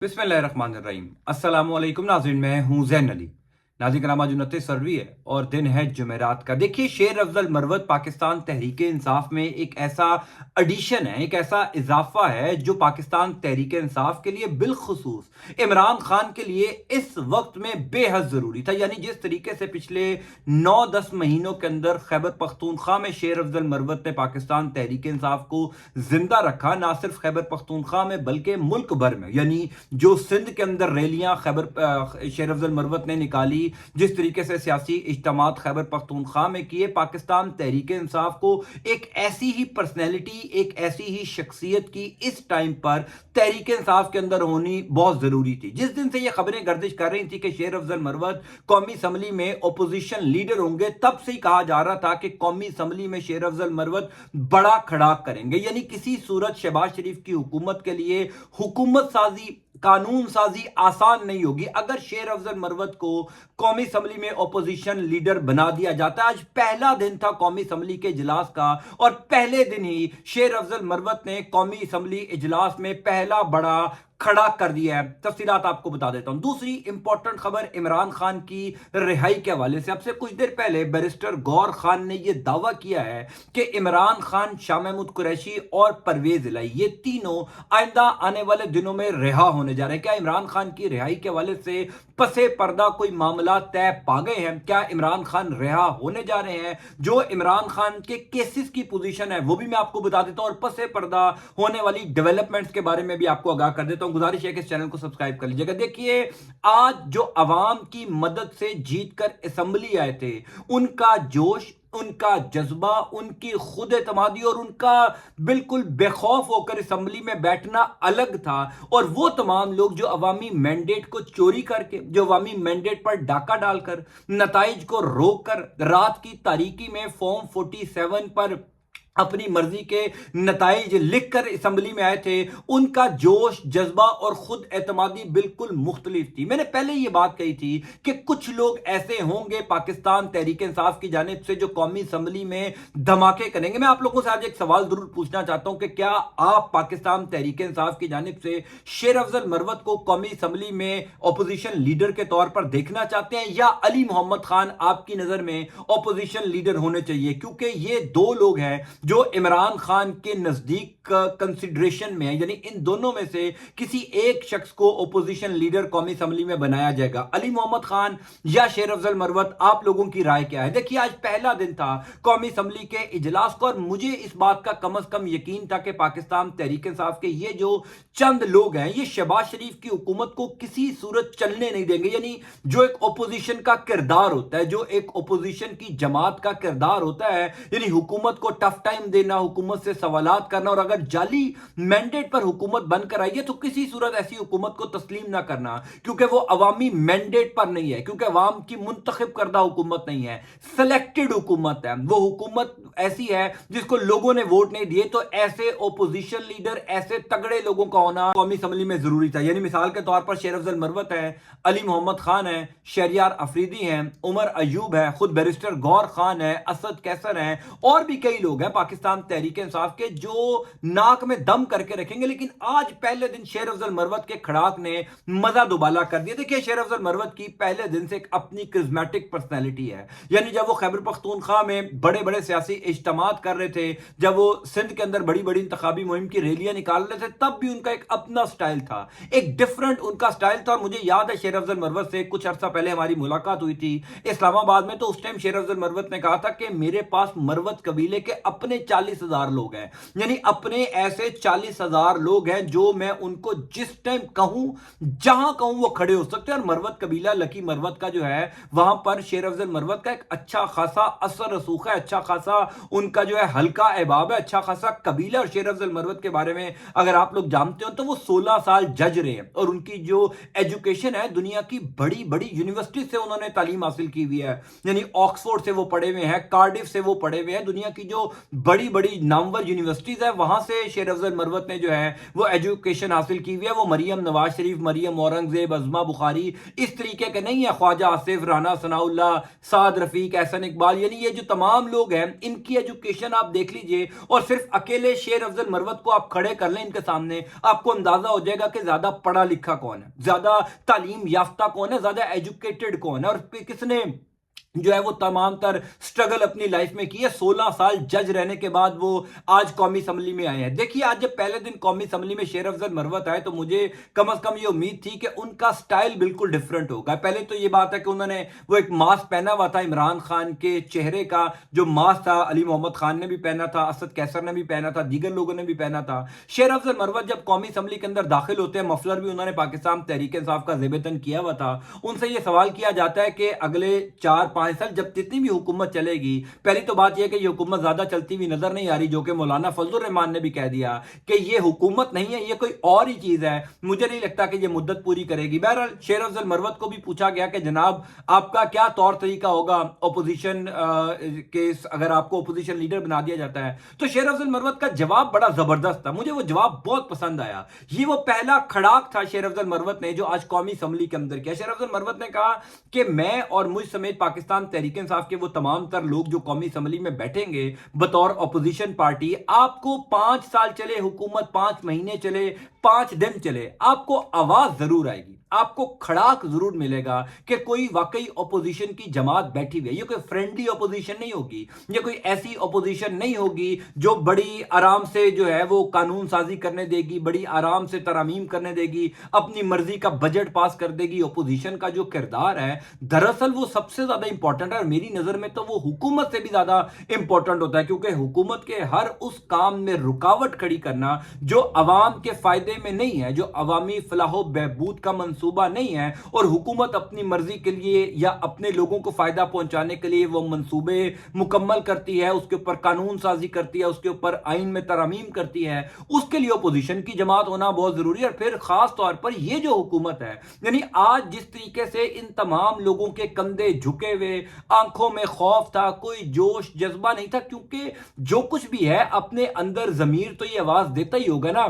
बिस्मिल्लाहिर्रहमानिर्रहीम। अस्सलाम वालेकुम नाज़रीन, मैं हूं ज़ैन अली। नाज़रीन करामा, जो 29 फरवरी है और दिन है जुमेरात का। देखिए, शेर अफजल मरवत पाकिस्तान तहरीक इंसाफ में एक ऐसा एडिशन है, एक ऐसा इजाफा है जो पाकिस्तान तहरीक इंसाफ के लिए, बिलखुसूस इमरान खान के लिए इस वक्त में बेहद ज़रूरी था। यानी जिस तरीके से पिछले 9-10 महीनों के अंदर खैबर पख्तूनख्वा में शेर अफजल मरवत ने पाकिस्तान तहरीक इंसाफ को जिंदा रखा, ना सिर्फ खैबर पख्तूनख्वा में बल्कि मुल्क भर में। यानी जो सिंध के अंदर रैलियां शेर अफजल मरवत ने निकाली, जिस तरीके से सियासी इज्तिमात खैबर पख्तूनख्वा में किए, पाकिस्तान तहरीक इंसाफ को एक ऐसी ही पर्सनैलिटी, एक ऐसी ही शख्सियत की इस टाइम पर तहरीक इंसाफ के अंदर होनी बहुत जरूरी थी। जिस दिन से ये खबरें गर्दिश कर रही थी कि शेर अफजल मरवत कौमी असम्बली में ओपोजिशन लीडर होंगे, तब से ही कहा जा रहा था कि कौमी असम्बली में शेर अफजल मरवत बड़ा खड़ाक करेंगे। यानी किसी सूरत शहबाज शरीफ की हुकूमत के लिए हुकूमत साजी, कानून साजी आसान नहीं होगी अगर शेर अफजल मरवत को कौमी असम्बली में ओपोजिशन लीडर बना दिया जाता। आज पहला दिन था कौमी असम्बली के इजलास का और पहले दिन ही शेर अफजल मरवत ने कौमी असम्बली इजलास में पहला बड़ा खड़ा कर दिया है। तफसीलात आपको बता देता हूं। दूसरी इंपॉर्टेंट खबर इमरान खान की रिहाई के हवाले से। अब से कुछ देर पहले बैरिस्टर गौर खान ने यह दावा किया है कि इमरान खान, शाह महमूद कुरैशी और परवेज इलाही, ये तीनों आइंदा आने वाले दिनों में रिहा होने जा रहे हैं। क्या इमरान खान की रिहाई के हवाले से पसे पर्दा कोई मामला तय पा गए हैं? क्या इमरान खान रिहा होने जा रहे हैं? जो इमरान खान के केसेस की पोजीशन है वो भी मैं आपको बता देता हूं और पसे पर्दा होने वाली डेवलपमेंट्स के बारे में भी आपको आगाह कर देता हूं। गुजारिश है कि इस चैनल को सब्सक्राइब कर लीजिएगा। देखिए, आज जो अवाम की मदद से जीतकर असेंबली आए थे, उनका जोश, उनका जज्बा, उनकी खुद एतमादी और उनका बिल्कुल बेखौफ होकर असेंबली में बैठना अलग था। और वो तमाम लोग जो अवामी मैंडेट को चोरी करके, जो अवामी मैंडेट पर डाका डालकर, नताइज को रोक कर, रात की तारीकी में फॉर्म 47 पर अपनी मर्जी के नताइज लिखकर असेंबली में आए थे, उनका जोश, जज्बा और खुद एतमादी बिल्कुल मुख्तलिफ थी। मैंने पहले ये बात कही थी कि कुछ लोग ऐसे होंगे पाकिस्तान तहरीक इंसाफ की जानिब से जो कौमी असम्बली में धमाके करेंगे। मैं आप लोगों से आज एक सवाल जरूर पूछना चाहता हूं कि क्या आप पाकिस्तान तहरीक इंसाफ की जानिब से शेर अफजल मरवत को कौमी असम्बली में ओपोजिशन लीडर के तौर पर देखना चाहते हैं, या अली मोहम्मद खान आपकी नजर में ओपोजिशन लीडर होने चाहिए? क्योंकि ये दो लोग हैं जो इमरान खान के नजदीक कंसिडरेशन में है। यानी इन दोनों में से किसी एक शख्स को ओपोजिशन लीडर कौमी असम्बली में बनाया जाएगा, अली मोहम्मद खान या शेर अफजल मरवत। आप लोगों की राय क्या है? देखिए, आज पहला दिन था कौमी असम्बली के इजलास का और मुझे इस बात का कम से कम यकीन था कि पाकिस्तान तहरीक इंसाफ के ये जो चंद लोग हैं, ये शहबाज शरीफ की हुकूमत को किसी सूरत चलने नहीं देंगे। यानी जो एक ओपोजिशन का किरदार होता है, जो एक ओपोजिशन की जमात का किरदार होता है, यानी हुकूमत को टफ टाइम देना, हुकूमत से सवालात करना, और अगर जाली मैंडेट पर हुकूमत बनकर आई है तो किसी सूरत ऐसी हुकूमत को तस्लीम ना करना, क्योंकि वो अवामी मैंडेट पर नहीं है, क्योंकि अवाम की मुंतखब करदा हुकूमत नहीं है, सिलेक्टेड हुकूमत है। वो हुकूमत ऐसी है जिसको लोगों ने वोट नहीं दिए। तो ऐसे ओपोजिशन लीडर, ऐसे तगड़े लोगों का होना कौमी असम्बली में जरूरी था। यानी मिसाल के तौर पर शेर अफजल मरवत है, अली मोहम्मद खान है, शहरियार अफरीदी हैं, उमर अयूब है, खुद बैरिस्टर गौर खान है, असद कैसर है, और भी कई लोग हैं पाकिस्तान तहरीक इंसाफ के जो नाक में दम करके रखेंगे। लेकिन आज पहले दिन शेर अफजल मरवत के खड़ाक ने मजा दुबाला कर दिया। देखिए, शेर अफजल मरवत की पहले दिन से एक अपनी क्रिज्मेटिक पर्सनैलिटी है। यानी जब वो खैबर पख्तूनख्वा में बड़े बड़े सियासी इज्तिमात कर रहे थे, जब वो सिंध के अंदर बड़ी बड़ी इंतखाबी मुहिम की रैलियां निकाल रहे थे, तब भी उनका एक अपना स्टाइल था, एक डिफरेंट उनका स्टाइल था। और मुझे याद है शेर अफजल मरवत से कुछ अर्सा पहले हमारी मुलाकात हुई थी इस्लामाबाद में, तो उस टाइम शेर अफजल मरवत ने कहा था कि मेरे पास मरवत कबीले के अपने 40,000 लोग हैं। यानी अपने ऐसे 40,000 लोग हैं जो मैं उनको जिस टाइम कहूं, जहां कहूं, वो खड़े हो सकते हैं। और मरवत कबीला, लकी मरवत का जो है, वहां पर शेर अफजल मरवत का एक अच्छा खासा असर रसूख है, अच्छा खासा उनका जो है हल्का अहबाब है, अच्छा खासा कबीला। और शेर अफजल मरवत के बारे में अगर आप लोग जानते हो तो वो 16 साल जज रहे हैं और उनकी जो एजुकेशन है, दुनिया की बड़ी बड़ी यूनिवर्सिटी से उन्होंने तालीम हासिल की हुई है। यानी ऑक्सफोर्ड से वो पढ़े हुए हैं, कार्डिफ से वो पढ़े हुए हैं, दुनिया की जो बड़ी बड़ी नामवर यूनिवर्सिटीज़ है, वहाँ से शेर अफजल मरवत ने जो है वो एजुकेशन हासिल की हुई है। वो मरियम नवाज शरीफ, मरियम औरंगजेब, अज़मा बुखारी इस तरीके के नहीं है, ख्वाजा आसिफ, राना सनाउल्लाह, साद रफ़ीक, एहसन इकबाल, यानी ये जो तमाम लोग हैं इनकी एजुकेशन आप देख लीजिए और सिर्फ अकेले शेर अफजल मरवत को आप खड़े कर लें इनके सामने, आपको अंदाजा हो जाएगा कि ज्यादा पढ़ा लिखा कौन है, ज्यादा तालीम याफ्ता कौन है, ज्यादा एजुकेटेड कौन है और किसने जो है वो तमाम तर स्ट्रगल अपनी लाइफ में की है। 16 साल जज रहने के बाद वो आज कौमी असम्बली में आए हैं। देखिए, आज जब पहले दिन कौमी असम्बली में शेर अफजल मरवत आए तो मुझे कम से कम ये उम्मीद थी कि उनका स्टाइल बिल्कुल डिफरेंट होगा। पहले तो ये बात है कि उन्होंने वो एक मास्क पहना हुआ था, इमरान खान के चेहरे का जो मास्क था, अली मोहम्मद खान ने भी पहना था, असद कैसर ने भी पहना था, दीगर लोगों ने भी पहना था। शेर अफजल मरवत जब कौमी असम्बली के अंदर दाखिल होते हैं, मफलर भी उन्होंने पाकिस्तान तहरीक इंसाफ का ज़ेबतन किया हुआ था। उनसे ये सवाल किया जाता है कि अगले 4-5 साल जब जितनी भी हुकूमत चलेगी, पहली तो बात यह कि ये हुकूमत ज्यादा चलती हुई नजर नहीं आ रही, जो कि मौलाना फजलुर रहमान ने भी कह दिया कि ये हुकूमत नहीं है, ये कोई और ही चीज है, मुझे नहीं लगता कि ये मुद्दत पूरी करेगी। बहरहाल शेर अफजल मरवत को भी पूछा गया कि जनाब आपका क्या तौर तरीका होगा ओपोजिशन के, अगर आपको ओपोजिशन लीडर बना दिया जाता है। तो शेर अफजल मरवत का जवाब बड़ा जबरदस्त था, मुझे वो जवाब बहुत पसंद आया। ये वो पहला खड़ाक था शेर अफजल मरवत ने जो आज कौमी असम्बली के अंदर किया। शेर अफजल मरवत ने कहा कि मैं और मुझ समेत पाकिस्तान तहरीक इंसाफ के वो तमाम तर लोग जो कौमी असम्बली में बैठेंगे बतौर अपोजिशन पार्टी, आपको 5 साल चले हुकूमत, 5 महीने चले, 5 दिन चले, आपको आवाज जरूर आएगी, आपको खड़ाक जरूर मिलेगा कि कोई वाकई अपोजिशन की जमात बैठी हुई है। ये कोई फ्रेंडली अपोजिशन नहीं होगी, ये कोई ऐसी अपोजिशन नहीं होगी जो बड़ी आराम से जो है वो कानून साजी करने देगी, बड़ी आराम से तरमीम करने देगी, अपनी मर्जी का बजट पास कर देगी। अपोजिशन का जो किरदार है दरअसल वो सबसे ज्यादा इंपॉर्टेंट है और मेरी नजर में तो वो हुकूमत से भी ज्यादा इंपॉर्टेंट होता है, क्योंकि हुकूमत के हर उस काम में रुकावट खड़ी करना जो अवाम के फायदे में नहीं है, जो अवामी फलाहो बहबूद का मंसूबा नहीं है, और हुकूमत अपनी मर्जी के लिए या अपने लोगों को फायदा पहुंचाने के लिए वो मंसूबे मुकम्मल करती है, उसके ऊपर कानून साजी करती है, उसके ऊपर आइन में तरमीम करती है, उसके लिए अपोजिशन की जमात होना बहुत जरूरी है। और फिर खास तौर पर ये जो हुकूमत है, यानी आज जिस तरीके से इन तमाम लोगों के कंधे झुके हुए, आंखों में खौफ था, कोई जोश जज्बा नहीं था, क्योंकि जो कुछ भी है अपने अंदर जमीर तो ये आवाज देता ही होगा ना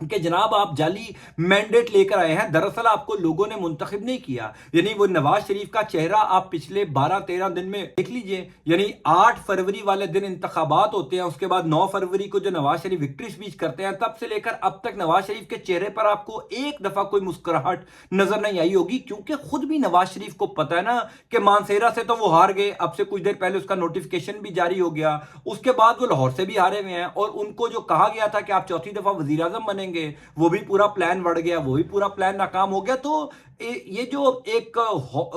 कि जनाब आप जाली मैंडेट लेकर आए हैं, दरअसल आपको लोगों ने मुंतखब नहीं किया। यानी वो नवाज शरीफ का चेहरा आप पिछले 12-13 दिन में देख लीजिए, यानी 8 फरवरी वाले दिन इंतखाबात होते हैं, उसके बाद 9 फरवरी को जो नवाज शरीफ विक्ट्री स्पीच करते हैं, तब से लेकर अब तक नवाज शरीफ के चेहरे पर आपको एक दफा कोई मुस्कुराहट नजर नहीं आई होगी, क्योंकि खुद भी नवाज शरीफ को पता है ना कि मानसेरा से तो वो हार गए, अब से कुछ देर पहले उसका नोटिफिकेशन भी जारी हो गया, उसके बाद वो लाहौर से भी हारे हुए हैं, और उनको जो कहा गया था कि आप चौथी दफा वजीर आजम बने वो भी पूरा प्लान बढ़ गया, वो भी पूरा प्लान नाकाम हो गया। तो ये जो एक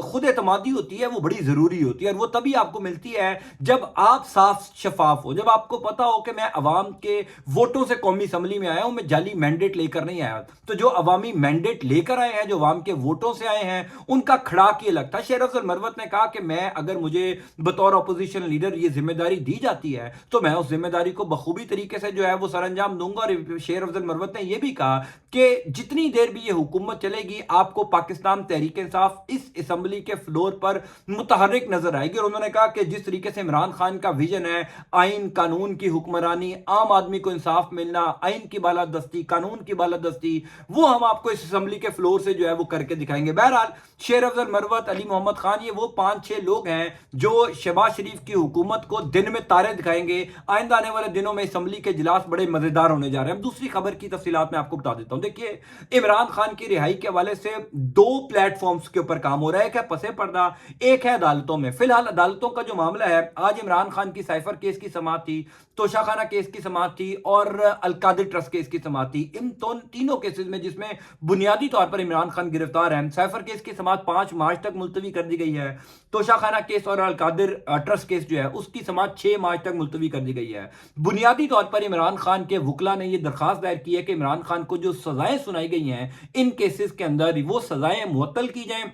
खुद एतमादी होती है वो बड़ी जरूरी होती है, और वो तभी आपको मिलती है जब आप साफ शफाफ हो, जब आपको पता हो कि मैं अवाम के वोटों से कौमी असम्बली में आया हूं, मैं जाली मैंडेट लेकर नहीं आया। तो जो अवामी मैंडेट लेकर आए हैं, जो अवाम के वोटों से आए हैं, उनका खड़ाक ये लगता है। शेर अफजल मरवत ने कहा कि मैं, अगर मुझे बतौर अपोजिशन लीडर ये जिम्मेदारी दी जाती है तो मैं उस जिम्मेदारी को बखूबी तरीके से जो है वो सर अंजाम दूंगा। और शेर अफजल मरवत ने यह भी कहा कि जितनी देर भी ये हुकूमत चलेगी, आपको पाकिस्तान तहरीक इंसाफ इस असम्बली के फ्लोर पर मुतहर्रिक नजर आएगी। और उन्होंने कहा कि जिस तरीके से इमरान खान का विजन है, आइन कानून की हुक्मरानी, आम आदमी को इंसाफ मिलना, आइन की बालादस्ती, कानून की बालादस्ती, वो हम आपको इस असम्बली के फ्लोर से जो है वो करके दिखाएंगे। बहरहाल शेर अफजल मरवत, अली मोहम्मद खान, ये वो 5-6 लोग हैं जो शहबाज शरीफ की हुकूमत को दिन में तारे दिखाएंगे। आइंदा आने वाले दिनों में असम्बली के इजलास बड़े मजेदार होने जा रहे हैं। दूसरी खबर की तफसीलात मैं आपको बता देता हूं। देखिए, इमरान खान की रिहाई के हवाले से 2 प्लेटफॉर्म्स के ऊपर काम हो रहा है, एक है पसे पर्दा, एक है अदालतों में। फिलहाल अदालतों का जो मामला है, आज इमरान खान की साइफर केस की समाअत थी, तोशाखाना केस की समाअत थी और अलकादिर ट्रस्ट केस की समाअत थी। इन तीनों केसेस में जिसमें बुनियादी तौर पर इमरान खान गिरफ्तार है, साइफर केस की समाअत 5 मार्च तक मुलतवी कर दी गई है। तोशाखाना केस और अलकादिर ट्रस्ट केस जो है उसकी समाअत 6 मार्च तक मुलतवी कर दी गई है। बुनियादी तौर पर इमरान खान के वकला ने यह दरखास्त दायर की है कि इमरान खान को जो सजाएं सुनाई गई हैं इन केसेस के अंदर, वो सजाएं मुअत्तल की जाएं,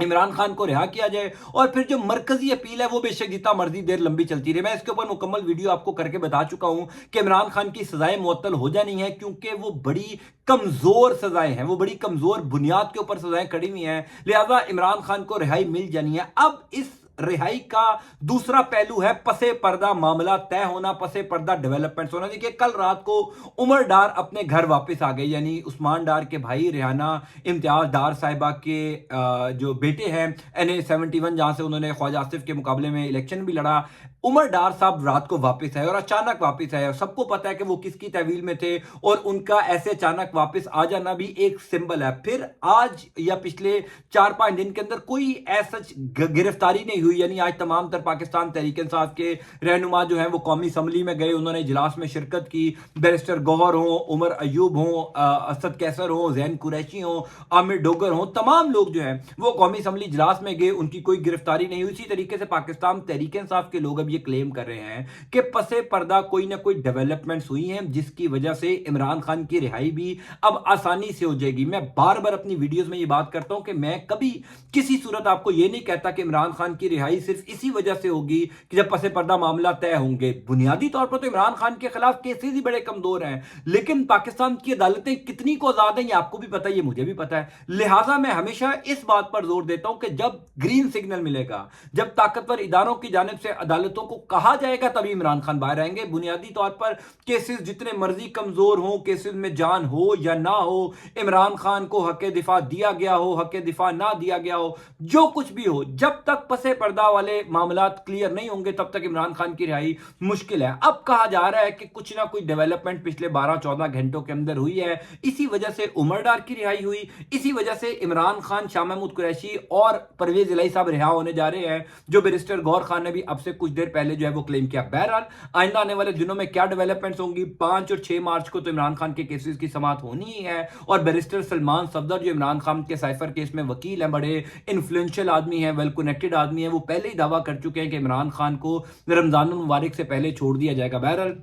इमरान खान को रिहा किया जाए, और फिर जो मरकजी अपील है वो बेशक जितना मर्जी देर लंबी चलती रहे। मैं इसके ऊपर मुकम्मल वीडियो आपको करके बता चुका हूं कि इमरान खान की सजाएं मुअत्तल हो जानी है, क्योंकि वो बड़ी कमजोर सजाएं हैं, वो बड़ी कमजोर बुनियाद के ऊपर सजाएं खड़ी हुई हैं, लिहाजा इमरान खान को रिहाई मिल जानी है। अब इस रिहाई का दूसरा पहलू है पसे पर्दा मामला तय होना, पसे पर्दा डेवलपमेंट्स होना। देखिए कल रात को उमर डार अपने घर वापस आ गई, यानी उस्मान डार के भाई रेहाना इम्तियाज डार साहिबा के जो बेटे हैं NA-71, जहां से उन्होंने ख्वाजा आसिफ के मुकाबले में इलेक्शन भी लड़ा। उमर डार साहब रात को वापस आए और अचानक वापस आए, और सबको पता है कि वो किसकी तहवील में थे, और उनका ऐसे अचानक वापस आ जाना भी एक सिंबल है। फिर आज या पिछले 4-5 दिन के अंदर कोई ऐसा गिरफ्तारी नहीं हुई, यानी आज तमाम तर पाकिस्तान तहरीक इंसाफ के रहनुमा जो हैं वो कौमी असम्बली में गए, उन्होंने इजलास में शिरकत की। बैरिस्टर गौहर हो, उमर अयूब हो, असद कैसर हो, जैन कुरैशी हो, आमिर डोगर हो, तमाम लोग जो हैं वो कौमी असम्बली इजलास में गए, उनकी कोई गिरफ्तारी नहीं हुई। इसी तरीके से पाकिस्तान तहरीक इंसाफ के लोग अब ये क्लेम कर रहे हैं कि पसे पर्दा कोई ना कोई डेवलपमेंट्स हुई हैं जिसकी वजह से इमरान खान की रिहाई भी अब आसानी से हो जाएगी। मैं बार बार अपनी वीडियोस में ये बात करता हूं कि मैं कभी किसी सूरत आपको ये नहीं कहता कि इमरान खान की रिहाई सिर्फ इसी वजह से होगी कि जब पसे पर्दा मामला तय होंगे। बुनियादी तौर पर तो इमरान खान के खिलाफ केसेस ही बड़े कमजोर हैं, लेकिन पाकिस्तान की अदालतें कितनी को आजाद हैं ये आपको भी पता है, ये मुझे भी पता है। लिहाजा मैं हमेशा इस बात पर जोर देता हूं कि जब ग्रीन सिग्नल मिलेगा, जब ताकतवर इदारों की जानिब से अदालतों को कहा जाएगा, तभी इमरान खान बाहर आएंगे। बुनियादी तौर पर केसेस जितने मर्जी कमजोर हो, केसेस में जान हो या ना हो, इमरान खान को हक दिफा दिया गया हो, हक दिफा ना दिया गया हो, जो कुछ भी हो, जब तक पसे पर्दा वाले मामला क्लियर नहीं होंगे तब तक इमरान खान की रिहाई मुश्किल है। अब कहा जा रहा है कि कुछ ना कुछ डेवलपमेंट पिछले 12-14 घंटों के अंदर हुई है, इसी वजह से उमर डार की रिहाई हुई, इसी वजह से इमरान खान, शाह महमूद कुरैशी और परवेज इलाही साहब रिहा होने जा रहे हैं, जो बैरिस्टर गौहर खान ने भी अब से कुछ देर पहले जो है वो क्लेम किया। बहरहाल आइंदा आने वाले दिनों में क्या डेवलपमेंट्स होंगी, 5 और 6 मार्च को तो इमरान खान के केसेस की समाअत होनी ही है, और बैरिस्टर सलमान सफदर जो इमरान खान के साइफर केस में वकील हैं, बड़े इन्फ्लुएंशियल आदमी हैं, वेल कनेक्टेड आदमी हैं, वो पहले ही दावा कर चुके हैं कि इमरान खान को रमजान मुबारक से पहले छोड़ दिया जाएगा। बहरहाल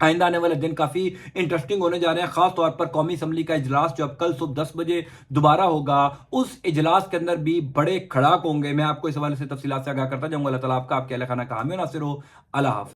आइंदा आने वाले दिन काफी इंटरेस्टिंग होने जा रहे हैं, खास तौर पर कौमी असम्बली का इजलास जो अब कल सुबह 10 बजे दोबारा होगा, उस इजलास के अंदर भी बड़े खड़ाक होंगे। मैं आपको इस हवाले से तफसीलात से आगाह करता जाऊंगा। अल्लाह ताला आपका आपके अहल खाना का हामी नासिर हो। अल्लाह हाफ़िज़।